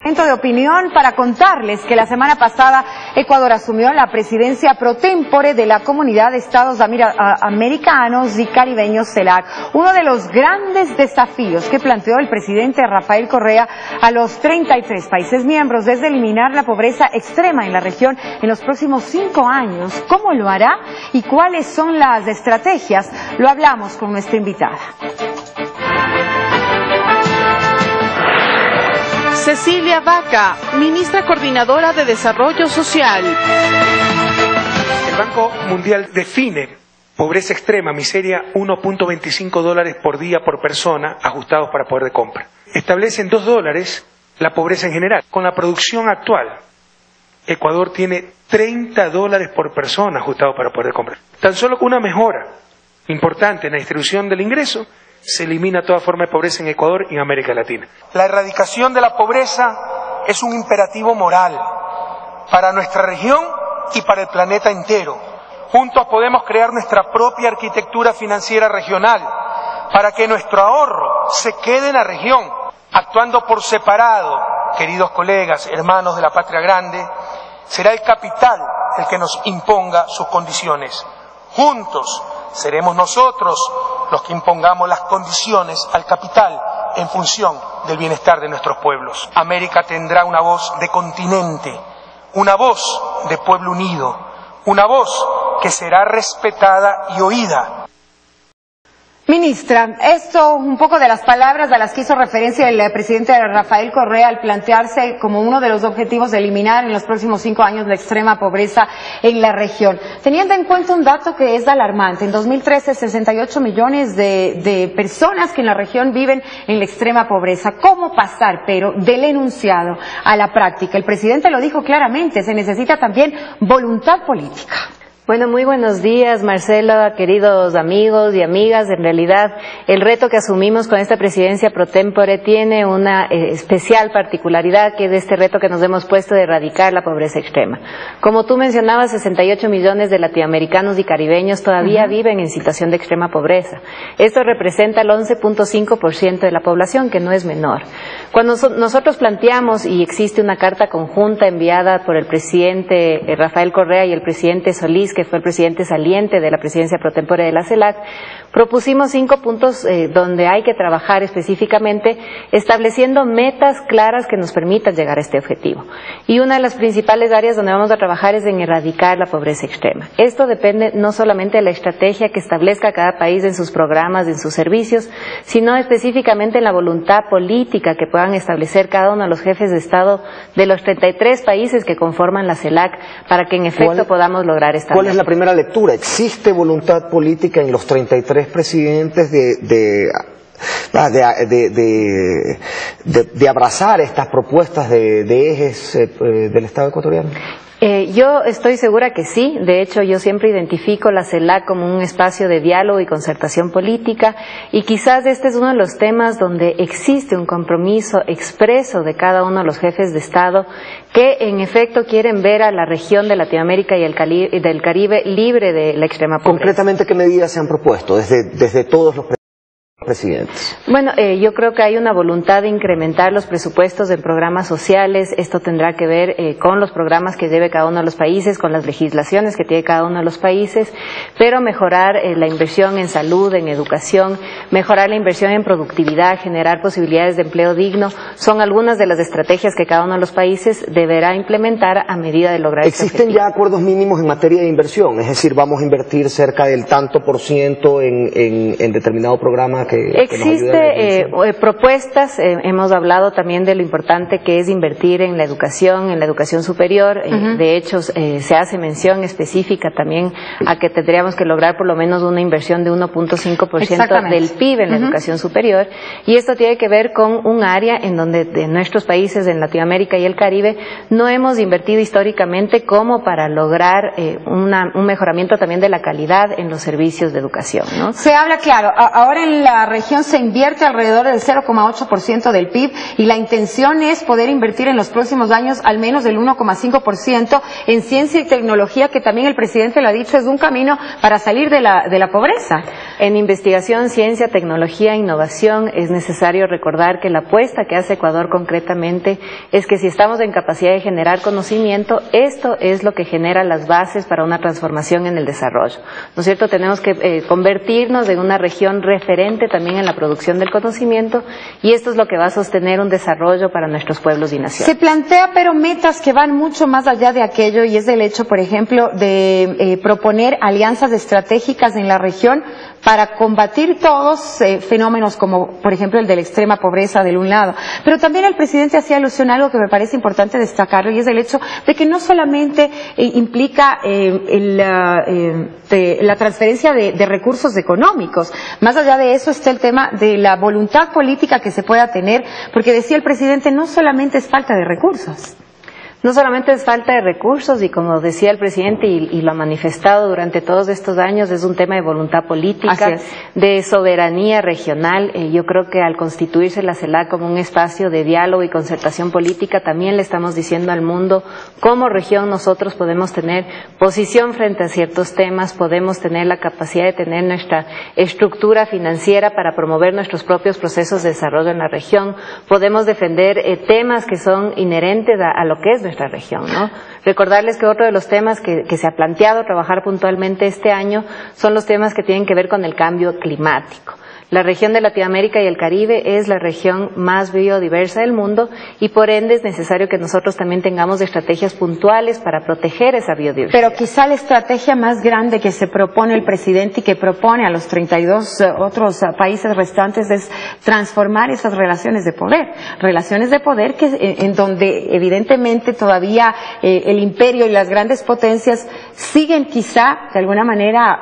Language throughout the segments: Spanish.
De opinión para contarles que la semana pasada Ecuador asumió la presidencia pro tempore de la Comunidad de Estados Americanos y Caribeños CELAC. Uno de los grandes desafíos que planteó el presidente Rafael Correa a los 33 países miembros es de eliminar la pobreza extrema en la región en los próximos 5 años. ¿Cómo lo hará y cuáles son las estrategias? Lo hablamos con nuestra invitada. Cecilia Vaca, ministra coordinadora de Desarrollo Social. El Banco Mundial define pobreza extrema, miseria, $1.25 por día por persona, ajustados para poder de compra. Establecen $2 la pobreza en general. Con la producción actual, Ecuador tiene $30 por persona, ajustados para poder de compra. Tan solo con una mejora importante en la distribución del ingreso, se elimina toda forma de pobreza en Ecuador y en América Latina. La erradicación de la pobreza es un imperativo moral para nuestra región y para el planeta entero. Juntos podemos crear nuestra propia arquitectura financiera regional para que nuestro ahorro se quede en la región. Actuando por separado, queridos colegas, hermanos de la patria grande, será el capital el que nos imponga sus condiciones. Juntos seremos nosotros los que impongamos las condiciones al capital en función del bienestar de nuestros pueblos. América tendrá una voz de continente, una voz de pueblo unido, una voz que será respetada y oída. Ministra, esto un poco de las palabras a las que hizo referencia el presidente Rafael Correa al plantearse como uno de los objetivos de eliminar en los próximos 5 años la extrema pobreza en la región. Teniendo en cuenta un dato que es alarmante, en 2013 68 millones de personas que en la región viven en la extrema pobreza. ¿Cómo pasar, pero, del enunciado a la práctica? El presidente lo dijo claramente, se necesita también voluntad política. Bueno, muy buenos días, Marcela, queridos amigos y amigas. En realidad, el reto que asumimos con esta presidencia pro tempore tiene una especial particularidad, que es este reto que nos hemos puesto de erradicar la pobreza extrema. Como tú mencionabas, 68 millones de latinoamericanos y caribeños todavía viven en situación de extrema pobreza. Esto representa el 11.5% de la población, que no es menor. Cuando nosotros planteamos, y existe una carta conjunta enviada por el presidente Rafael Correa y el presidente Solís, que fue el presidente saliente de la presidencia pro tempore de la CELAC, propusimos 5 puntos donde hay que trabajar específicamente, estableciendo metas claras que nos permitan llegar a este objetivo. Y una de las principales áreas donde vamos a trabajar es en erradicar la pobreza extrema. Esto depende no solamente de la estrategia que establezca cada país en sus programas, en sus servicios, sino específicamente en la voluntad política que puedan establecer cada uno de los jefes de Estado de los 33 países que conforman la CELAC para que en efecto podamos lograr esta meta. ¿Cuál es la primera lectura? ¿Existe voluntad política en los 33 presidentes de abrazar estas propuestas de ejes del Estado ecuatoriano? Yo estoy segura que sí. De hecho, yo siempre identifico la CELAC como un espacio de diálogo y concertación política, y quizás este es uno de los temas donde existe un compromiso expreso de cada uno de los jefes de Estado que en efecto quieren ver a la región de Latinoamérica y del Caribe libre de la extrema pobreza. Concretamente, ¿qué medidas se han propuesto desde todos los presidentes? Bueno, yo creo que hay una voluntad de incrementar los presupuestos en programas sociales. Esto tendrá que ver con los programas que lleve cada uno de los países, con las legislaciones que tiene cada uno de los países, pero mejorar la inversión en salud, en educación, mejorar la inversión en productividad, generar posibilidades de empleo digno, son algunas de las estrategias que cada uno de los países deberá implementar a medida de lograr este objetivo. ¿Existen ya acuerdos mínimos en materia de inversión? Es decir, vamos a invertir cerca del tanto por ciento en determinado programa que existe propuestas. Hemos hablado también de lo importante que es invertir en la educación superior. De hecho, se hace mención específica también a que tendríamos que lograr por lo menos una inversión de 1.5% del PIB en la educación superior, y esto tiene que ver con un área en donde de nuestros países en Latinoamérica y el Caribe no hemos invertido históricamente como para lograr un mejoramiento también de la calidad en los servicios de educación, ¿no? Se habla, claro, ahora en la región se invierte alrededor del 0,8% del PIB y la intención es poder invertir en los próximos años al menos del 1,5% en ciencia y tecnología, que también el presidente lo ha dicho, es un camino para salir de la pobreza. En investigación, ciencia, tecnología, innovación, es necesario recordar que la apuesta que hace Ecuador concretamente es que si estamos en capacidad de generar conocimiento, esto es lo que genera las bases para una transformación en el desarrollo, ¿no es cierto? Tenemos que convertirnos en una región referente también en la producción del conocimiento, y esto es lo que va a sostener un desarrollo para nuestros pueblos y naciones. Se plantea, pero metas que van mucho más allá de aquello, y es el hecho, por ejemplo, de proponer alianzas estratégicas en la región para combatir todos fenómenos como, por ejemplo, el de la extrema pobreza de un lado. Pero también el presidente hacía alusión a algo que me parece importante destacarlo, y es el hecho de que no solamente implica la transferencia de recursos económicos. Más allá de eso está el tema de la voluntad política que se pueda tener, porque decía el presidente, no solamente es falta de recursos. No solamente es falta de recursos, y como decía el presidente y lo ha manifestado durante todos estos años, es un tema de voluntad política, de soberanía regional. Yo creo que al constituirse la CELAC como un espacio de diálogo y concertación política, también le estamos diciendo al mundo, como región nosotros podemos tener posición frente a ciertos temas, podemos tener la capacidad de tener nuestra estructura financiera para promover nuestros propios procesos de desarrollo en la región, podemos defender temas que son inherentes a lo que es nuestra región, ¿no? Recordarles que otro de los temas que se ha planteado trabajar puntualmente este año son los temas que tienen que ver con el cambio climático. La región de Latinoamérica y el Caribe es la región más biodiversa del mundo, y por ende es necesario que nosotros también tengamos estrategias puntuales para proteger esa biodiversidad. Pero quizá la estrategia más grande que se propone el presidente y que propone a los 32 otros países restantes es transformar esas relaciones de poder en donde evidentemente todavía el imperio y las grandes potencias siguen quizá de alguna manera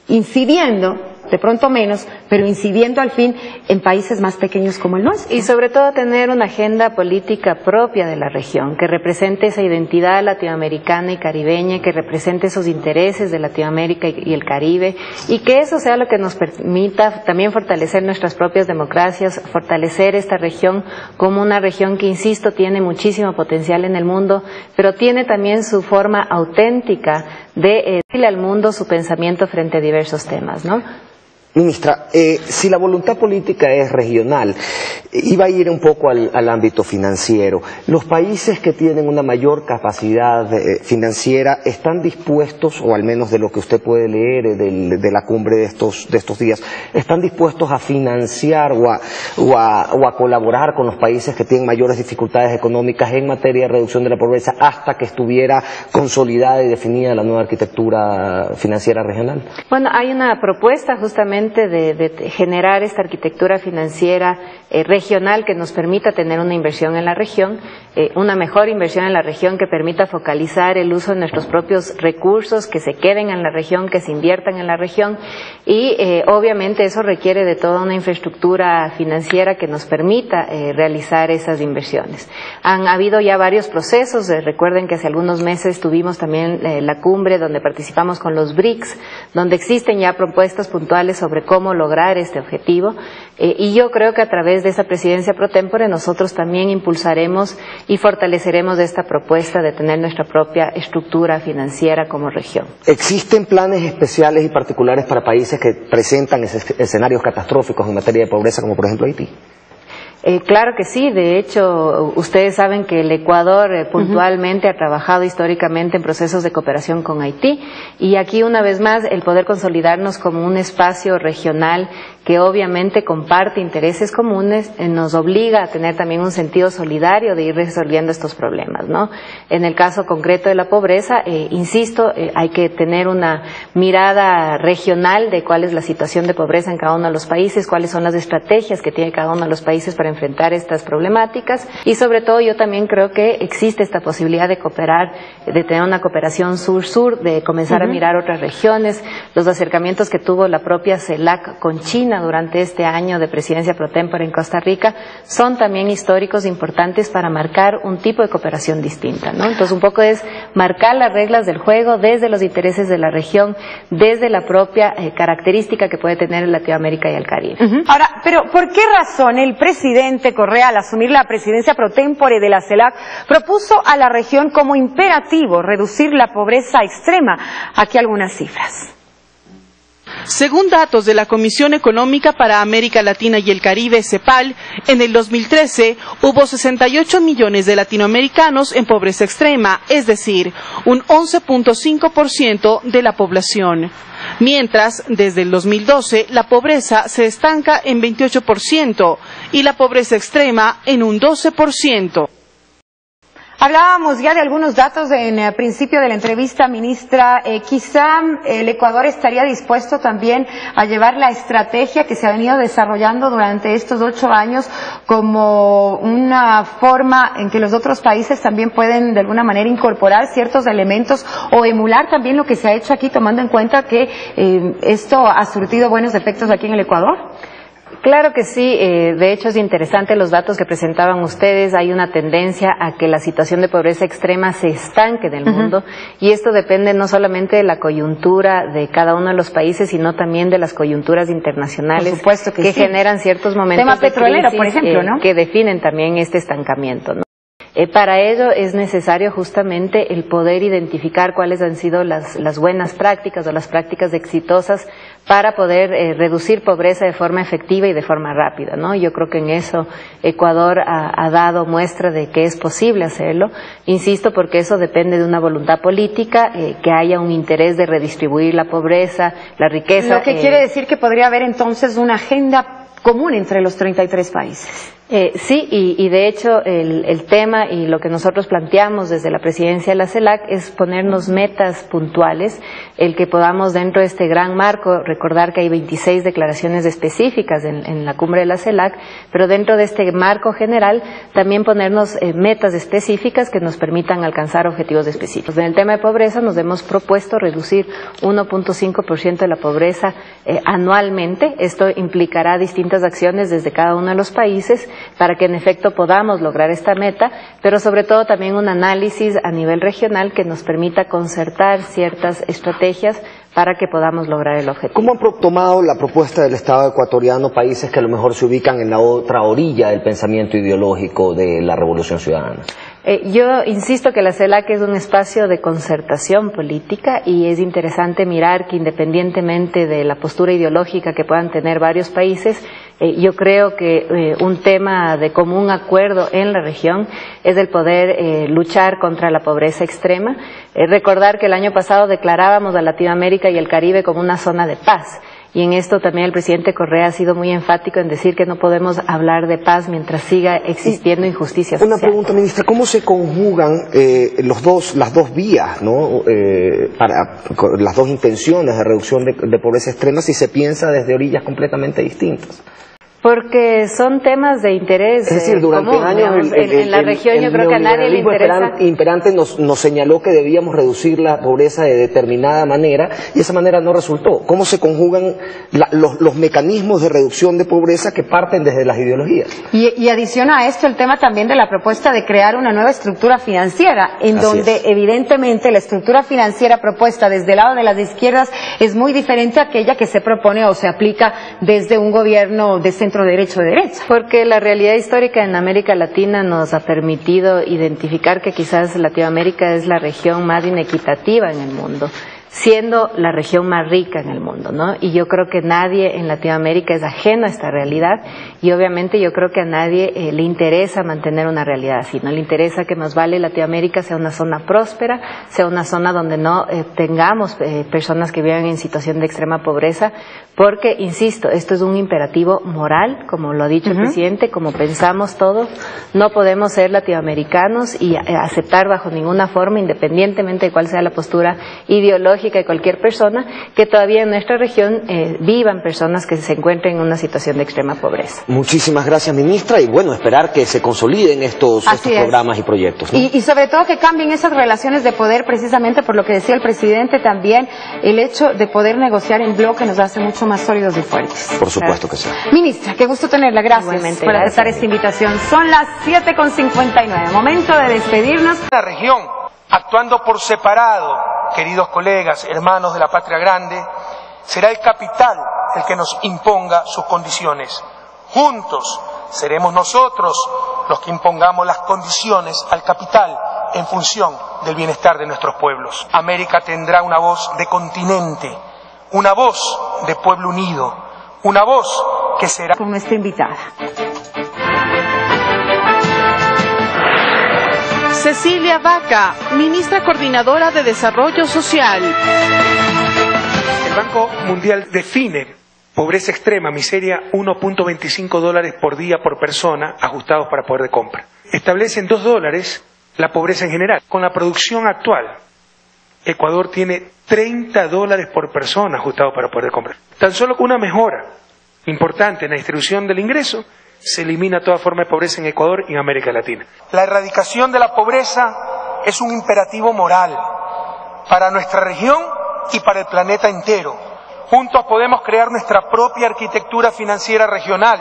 incidiendo, de pronto menos, pero incidiendo al fin en países más pequeños como el nuestro. Y sobre todo tener una agenda política propia de la región, que represente esa identidad latinoamericana y caribeña, que represente esos intereses de Latinoamérica y el Caribe, y que eso sea lo que nos permita también fortalecer nuestras propias democracias, fortalecer esta región como una región que, insisto, tiene muchísimo potencial en el mundo, pero tiene también su forma auténtica de decirle al mundo su pensamiento frente a diversos temas, ¿no? Ministra, si la voluntad política es regional, iba a ir un poco al ámbito financiero. ¿Los países que tienen una mayor capacidad financiera están dispuestos, o al menos de lo que usted puede leer de la cumbre de estos días, están dispuestos a financiar o a colaborar con los países que tienen mayores dificultades económicas en materia de reducción de la pobreza hasta que estuviera consolidada y definida la nueva arquitectura financiera regional? Bueno, hay una propuesta justamente de generar esta arquitectura financiera regional que nos permita tener una inversión en la región, una mejor inversión en la región que permita focalizar el uso de nuestros propios recursos, que se queden en la región, que se inviertan en la región, y obviamente eso requiere de toda una infraestructura financiera que nos permita realizar esas inversiones. Han habido ya varios procesos, recuerden que hace algunos meses tuvimos también la cumbre donde participamos con los BRICS, donde existen ya propuestas puntuales sobre cómo lograr este objetivo, y yo creo que a través de esa presidencia pro tempore nosotros también impulsaremos y fortaleceremos esta propuesta de tener nuestra propia estructura financiera como región. ¿Existen planes especiales y particulares para países que presentan escenarios catastróficos en materia de pobreza, como por ejemplo Haití? Claro que sí, de hecho ustedes saben que el Ecuador puntualmente ha trabajado históricamente en procesos de cooperación con Haití, y aquí una vez más el poder consolidarnos como un espacio regional que obviamente comparte intereses comunes nos obliga a tener también un sentido solidario de ir resolviendo estos problemas, ¿no? En el caso concreto de la pobreza, insisto, hay que tener una mirada regional de cuál es la situación de pobreza en cada uno de los países, cuáles son las estrategias que tiene cada uno de los países para enfrentar estas problemáticas y sobre todo yo también creo que existe esta posibilidad de cooperar, de tener una cooperación sur-sur, de comenzar a mirar otras regiones, los acercamientos que tuvo la propia CELAC con China durante este año de presidencia pro tempore en Costa Rica son también históricos importantes para marcar un tipo de cooperación distinta, ¿no? Entonces un poco es marcar las reglas del juego desde los intereses de la región, desde la propia característica que puede tener Latinoamérica y el Caribe. Ahora, pero ¿por qué razón el presidente Correa, al asumir la presidencia pro tempore de la CELAC, propuso a la región como imperativo reducir la pobreza extrema? Aquí algunas cifras. Según datos de la Comisión Económica para América Latina y el Caribe, CEPAL, en el 2013 hubo 68 millones de latinoamericanos en pobreza extrema, es decir, un 11.5% de la población. Mientras, desde el 2012, la pobreza se estanca en 28% y la pobreza extrema en un 12%. Hablábamos ya de algunos datos en el principio de la entrevista, ministra. Quizá el Ecuador estaría dispuesto también a llevar la estrategia que se ha venido desarrollando durante estos 8 años como una forma en que los otros países también pueden de alguna manera incorporar ciertos elementos o emular también lo que se ha hecho aquí, tomando en cuenta que esto ha surtido buenos efectos aquí en el Ecuador. Claro que sí, de hecho es interesante los datos que presentaban ustedes, hay una tendencia a que la situación de pobreza extrema se estanque en el mundo y esto depende no solamente de la coyuntura de cada uno de los países, sino también de las coyunturas internacionales. Por supuesto que sí. Generan ciertos momentos tema de petrolero, crisis, por ejemplo, ¿no? Que definen también este estancamiento, ¿no? Para ello es necesario justamente el poder identificar cuáles han sido las buenas prácticas o las prácticas exitosas para poder reducir pobreza de forma efectiva y de forma rápida, ¿no? Yo creo que en eso Ecuador ha dado muestra de que es posible hacerlo, insisto, porque eso depende de una voluntad política, que haya un interés de redistribuir la pobreza, la riqueza. Lo que quiere decir que podría haber entonces una agenda común entre los 33 países. Sí, y de hecho el tema y lo que nosotros planteamos desde la presidencia de la CELAC es ponernos metas puntuales, el que podamos dentro de este gran marco, recordar que hay 26 declaraciones específicas en la cumbre de la CELAC, pero dentro de este marco general también ponernos metas específicas que nos permitan alcanzar objetivos específicos. En el tema de pobreza nos hemos propuesto reducir 1.5% de la pobreza anualmente. Esto implicará distintas acciones desde cada uno de los países para que en efecto podamos lograr esta meta, pero sobre todo también un análisis a nivel regional que nos permita concertar ciertas estrategias para que podamos lograr el objetivo. ¿Cómo han tomado la propuesta del Estado ecuatoriano países que a lo mejor se ubican en la otra orilla del pensamiento ideológico de la Revolución Ciudadana? Yo insisto que la CELAC es un espacio de concertación política y es interesante mirar que independientemente de la postura ideológica que puedan tener varios países, yo creo que un tema de común acuerdo en la región es el poder luchar contra la pobreza extrema. Recordar que el año pasado declarábamos a Latinoamérica y el Caribe como una zona de paz. Y en esto también el presidente Correa ha sido muy enfático en decir que no podemos hablar de paz mientras siga existiendo injusticia social. Una pregunta, ministra, ¿cómo se conjugan las dos vías, ¿no? Las dos intenciones de reducción de pobreza extrema si se piensa desde orillas completamente distintas? Porque son temas de interés es decir, durante común, años en la región yo creo que a nadie le interesa. Imperante nos señaló que debíamos reducir la pobreza de determinada manera y esa manera no resultó. ¿Cómo se conjugan los mecanismos de reducción de pobreza que parten desde las ideologías? Y adiciona a esto el tema también de la propuesta de crear una nueva estructura financiera, en donde evidentemente la estructura financiera propuesta desde el lado de las izquierdas es muy diferente a aquella que se propone o se aplica desde un gobierno de centro derecho de derecha. Porque la realidad histórica en América Latina nos ha permitido identificar que quizás Latinoamérica es la región más inequitativa en el mundo, siendo la región más rica en el mundo, ¿no? Y yo creo que nadie en Latinoamérica es ajeno a esta realidad y obviamente yo creo que a nadie le interesa mantener una realidad así, ¿no? Le interesa que más vale Latinoamérica sea una zona próspera, sea una zona donde no tengamos personas que vivan en situación de extrema pobreza, porque, insisto, esto es un imperativo moral, como lo ha dicho el presidente, como pensamos todos, no podemos ser latinoamericanos y aceptar bajo ninguna forma, independientemente de cuál sea la postura ideológica, lógica de cualquier persona que todavía en nuestra región vivan personas que se encuentren en una situación de extrema pobreza. Muchísimas gracias, ministra, y bueno, esperar que se consoliden estos programas y proyectos, ¿no? Y sobre todo que cambien esas relaciones de poder, precisamente por lo que decía el presidente también, el hecho de poder negociar en bloque nos hace mucho más sólidos y fuertes. Por supuesto que sí. Ministra, qué gusto tenerla, gracias por aceptar esta invitación. Son las 7:59, momento de despedirnos. La región, actuando por separado, queridos colegas, hermanos de la patria grande, será el capital el que nos imponga sus condiciones. Juntos seremos nosotros los que impongamos las condiciones al capital en función del bienestar de nuestros pueblos. América tendrá una voz de continente, una voz de pueblo unido, una voz que será... Con nuestra invitada. Cecilia Vaca, ministra coordinadora de Desarrollo Social. El Banco Mundial define pobreza extrema, miseria, 1.25 dólares por día por persona, ajustados para poder de compra. Establecen 2 dólares la pobreza en general. Con la producción actual, Ecuador tiene 30 dólares por persona ajustados para poder de compra. Tan solo con una mejora importante en la distribución del ingreso, se elimina toda forma de pobreza en Ecuador y en América Latina. La erradicación de la pobreza es un imperativo moral para nuestra región y para el planeta entero. Juntos podemos crear nuestra propia arquitectura financiera regional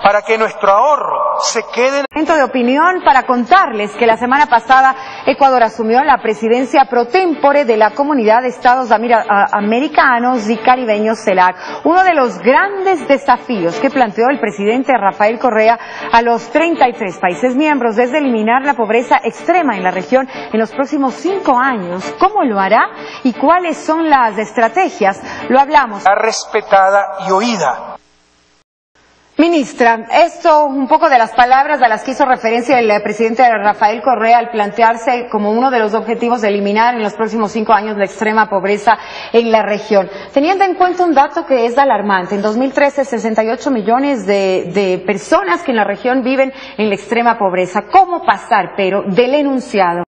para que nuestro ahorro se quede en... Momento de opinión para contarles que la semana pasada Ecuador asumió la presidencia pro tempore de la Comunidad de Estados Americanos y Caribeños CELAC. Uno de los grandes desafíos que planteó el presidente Rafael Correa a los 33 países miembros es eliminar la pobreza extrema en la región en los próximos 5 años. ¿Cómo lo hará y cuáles son las estrategias? Lo hablamos. Respetada y oída. Ministra, esto un poco de las palabras a las que hizo referencia el presidente Rafael Correa al plantearse como uno de los objetivos de eliminar en los próximos 5 años la extrema pobreza en la región. Teniendo en cuenta un dato que es alarmante, en 2013 68 millones de personas que en la región viven en la extrema pobreza. ¿Cómo pasar, pero, del enunciado